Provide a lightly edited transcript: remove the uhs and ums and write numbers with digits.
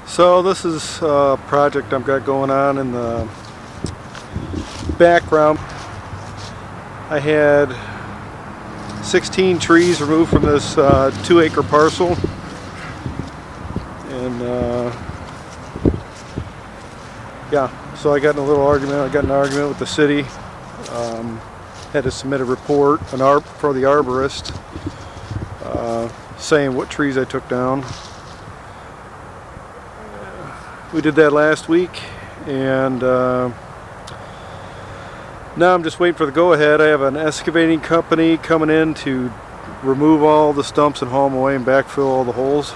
So this is a project I've got going on in the background. I had 16 trees removed from this 2-acre parcel, and yeah, so I got in a little argument. I got in an argument with the city. Had to submit a report for the arborist saying what trees I took down. We did that last week, and now I'm just waiting for the go-ahead. I have an excavating company coming in to remove all the stumps and haul them away and backfill all the holes.